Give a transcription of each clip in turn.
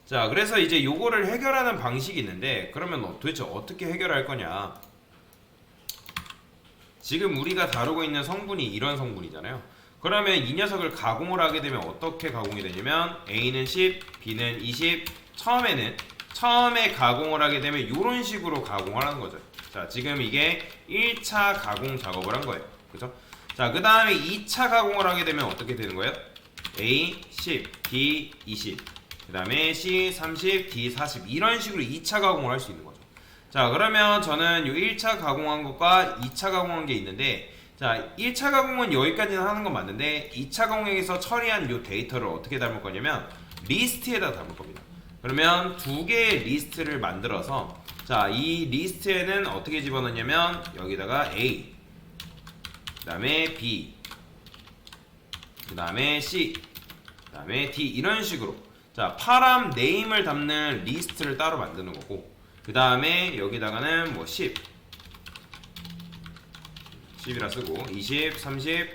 자, 그래서 이제 요거를 해결하는 방식이 있는데, 그러면 도대체 어떻게 해결할 거냐? 지금 우리가 다루고 있는 성분이 이런 성분이잖아요. 그러면 이 녀석을 가공을 하게 되면 어떻게 가공이 되냐면 A는 10, B는 20. 처음에 가공을 하게 되면 이런 식으로 가공을 하는 거죠. 자, 지금 이게 1차 가공 작업을 한 거예요. 그죠? 자, 그 다음에 2차 가공을 하게 되면 어떻게 되는 거예요? A 10, B 20, 그 다음에 C 30, D 40 이런 식으로 2차 가공을 할 수 있는 거죠. 자, 그러면 저는 이 1차 가공한 것과 2차 가공한 게 있는데, 자, 1차 가공은 여기까지는 하는 건 맞는데 2차 가공에서 처리한 이 데이터를 어떻게 담을 거냐면 리스트에다 담을 겁니다. 그러면 두 개의 리스트를 만들어서, 자, 이 리스트에는 어떻게 집어넣냐면 여기다가 A, 그 다음에 B, 그 다음에 C, 그 다음에 D 이런 식으로, 자, 파람 네임을 담는 리스트를 따로 만드는 거고, 그 다음에 여기다가는 뭐 10이라 쓰고 20, 30,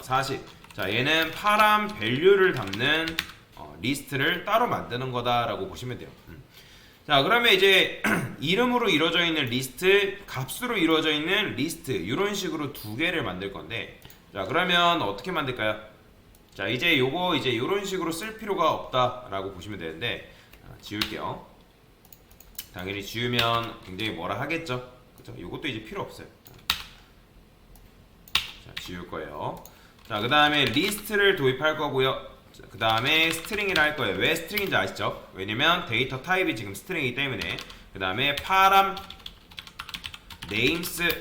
40. 자, 얘는 파람 밸류를 담는 리스트를 따로 만드는 거다라고 보시면 돼요. 자, 그러면 이제 이름으로 이루어져 있는 리스트, 값으로 이루어져 있는 리스트 이런 식으로 두 개를 만들 건데, 자, 그러면 어떻게 만들까요? 자, 이제 요거 이제 이런 식으로 쓸 필요가 없다라고 보시면 되는데, 지울게요. 당연히 지우면 굉장히 뭐라 하겠죠. 그죠? 요것도 이제 필요 없어요. 자, 지울 거예요. 자, 그 다음에 리스트를 도입할 거고요. 그 다음에 스트링이라 할 거예요. 왜 스트링인지 아시죠? 왜냐면 데이터 타입이 지금 스트링이기 때문에. 그 다음에 파람 네임스.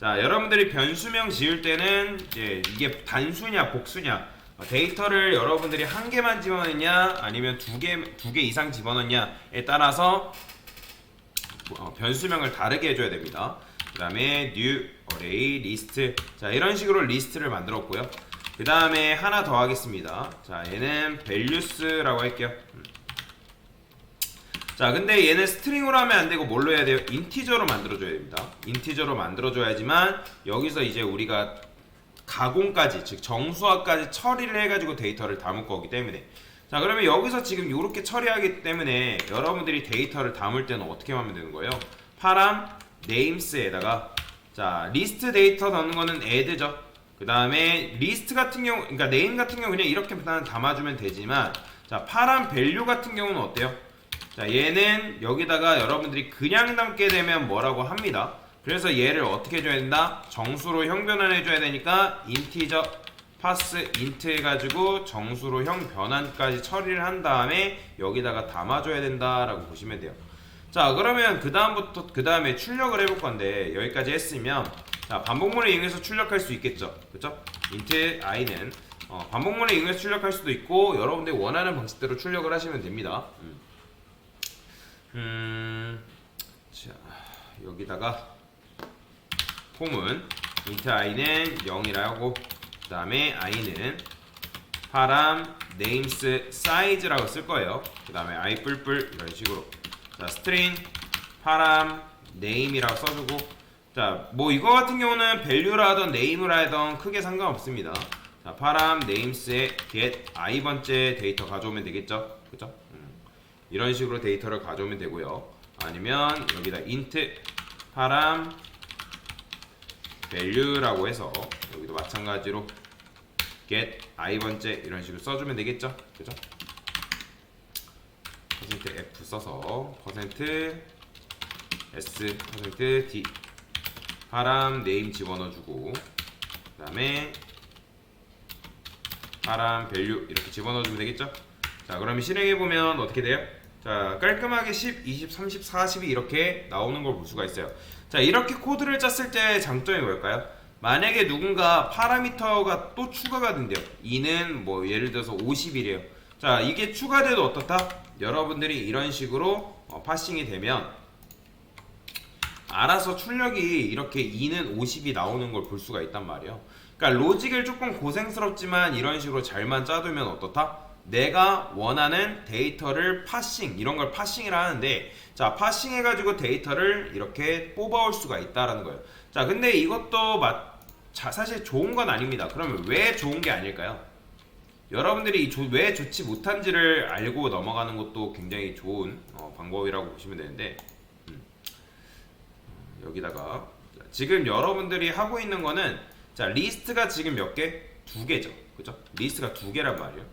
자, 여러분들이 변수명 지을 때는 이제 이게 단수냐 복수냐, 데이터를 여러분들이 한 개만 집어넣냐 아니면 두 개 이상 집어넣냐에 따라서 변수명을 다르게 해줘야 됩니다. 그 다음에 new array list. 자, 이런 식으로 리스트를 만들었고요. 그 다음에 하나 더 하겠습니다. 자, 얘는 values라고 할게요. 자, 근데 얘는 스트링으로 하면 안 되고 뭘로 해야 돼요? 인티저로 만들어줘야 됩니다. 인티저로 만들어줘야지만 여기서 이제 우리가 가공까지, 즉 정수화까지 처리를 해가지고 데이터를 담을 거기 때문에. 자, 그러면 여기서 지금 이렇게 처리하기 때문에 여러분들이 데이터를 담을 때는 어떻게 하면 되는 거예요? 파람 names에다가, 자, 리스트 데이터 넣는 거는 add죠. 그 다음에 리스트 같은 경우, 그러니까 name 같은 경우 그냥 이렇게 담아주면 되지만, 자, 파람 value 같은 경우는 어때요? 자, 얘는 여기다가 여러분들이 그냥 담게 되면 뭐라고 합니다. 그래서 얘를 어떻게 해줘야 된다? 정수로 형 변환해줘야 되니까 인티저 파스 인트 해가지고 정수로 형 변환까지 처리를 한 다음에 여기다가 담아줘야 된다라고 보시면 돼요. 자, 그러면 그 다음에 출력을 해볼 건데, 여기까지 했으면, 자, 반복문을 이용해서 출력할 수 있겠죠. 그쵸? 인트 i는 반복문을 이용해서 출력할 수도 있고 여러분들이 원하는 방식대로 출력을 하시면 됩니다. 자, 여기다가 폼은 int i는 0이라 하고, 그 다음에 i는 파람 names size라고 쓸 거예요. 그 다음에 i 뿔뿔 이런 식으로. 자, string 파람 name이라고 써주고, 자, 뭐 이거 같은 경우는 value라 하던 name라 하던 크게 상관없습니다. 자, 파람 names에 get i번째 데이터 가져오면 되겠죠. 그죠? 이런 식으로 데이터를 가져오면 되고요. 아니면 여기다 int 파람 value라고 해서 여기도 마찬가지로 get i번째 이런 식으로 써주면 되겠죠. 그죠? %f 써서 %s %d 파람 name 집어넣어주고, 그 다음에 파람 value 이렇게 집어넣어주면 되겠죠. 자, 그러면 실행해보면 어떻게 돼요? 자, 깔끔하게 10, 20, 30, 40이 이렇게 나오는 걸 볼 수가 있어요. 자, 이렇게 코드를 짰을 때 장점이 뭘까요? 만약에 누군가 파라미터가 또 추가가 된대요. 이는 뭐 예를 들어서 50이래요. 자, 이게 추가돼도 어떻다? 여러분들이 이런 식으로 파싱이 되면 알아서 출력이 이렇게 2는 50이 나오는 걸 볼 수가 있단 말이에요. 그러니까 로직을 조금 고생스럽지만 이런 식으로 잘만 짜두면 어떻다? 내가 원하는 데이터를 파싱, 이런 걸 파싱이라 하는데, 자, 파싱 해가지고 데이터를 이렇게 뽑아올 수가 있다라는 거예요. 자, 근데 이것도 사실 좋은 건 아닙니다. 그러면 왜 좋은 게 아닐까요? 여러분들이 왜 좋지 못한지를 알고 넘어가는 것도 굉장히 좋은 방법이라고 보시면 되는데 여기다가 지금 여러분들이 하고 있는 거는 자 리스트가 지금 몇 개? 2개죠. 그죠? 리스트가 2개란 말이에요.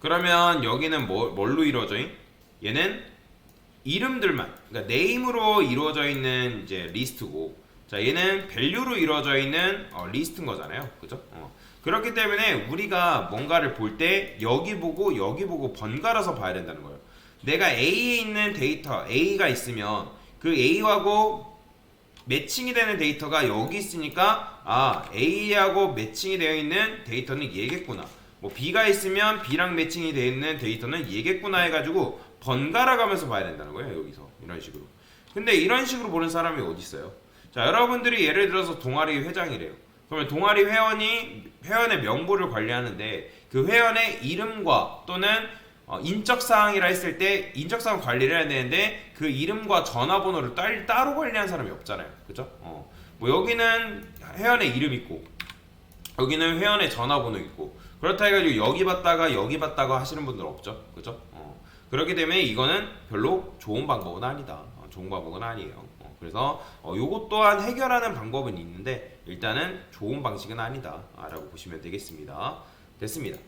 그러면 여기는 뭘로 이루어져 있? 얘는 이름들만, 그러니까 네임으로 이루어져 있는 이제 리스트고, 자 얘는 밸류로 이루어져 있는 리스트인 거잖아요. 그죠? 그렇기 때문에 우리가 뭔가를 볼 때 여기 보고 번갈아서 봐야 된다는 거예요. 내가 A에 있는 데이터 A가 있으면 그 A하고 매칭이 되는 데이터가 여기 있으니까 아 A하고 매칭이 되어 있는 데이터는 얘겠구나. 뭐 B가 있으면 B랑 매칭이 되어 있는 데이터는 얘겠구나 해가지고 번갈아 가면서 봐야 된다는 거예요. 여기서 이런 식으로. 근데 이런 식으로 보는 사람이 어디 있어요? 자 여러분들이 예를 들어서 동아리 회장이래요. 그러면 동아리 회원의 명부를 관리하는데 그 회원의 이름과 또는 인적사항이라 했을 때 인적사항 관리를 해야 되는데 그 이름과 전화번호를 따로 관리하는 사람이 없잖아요. 그죠? 뭐 여기는 회원의 이름 있고 여기는 회원의 전화번호 있고 그렇다 해가지고 여기 봤다가 하시는 분들 없죠. 그죠? 그렇기 때문에 이거는 별로 좋은 방법은 아니다. 좋은 방법은 아니에요. 그래서 요것 또한 해결하는 방법은 있는데 일단은 좋은 방식은 아니다 라고 보시면 되겠습니다. 됐습니다.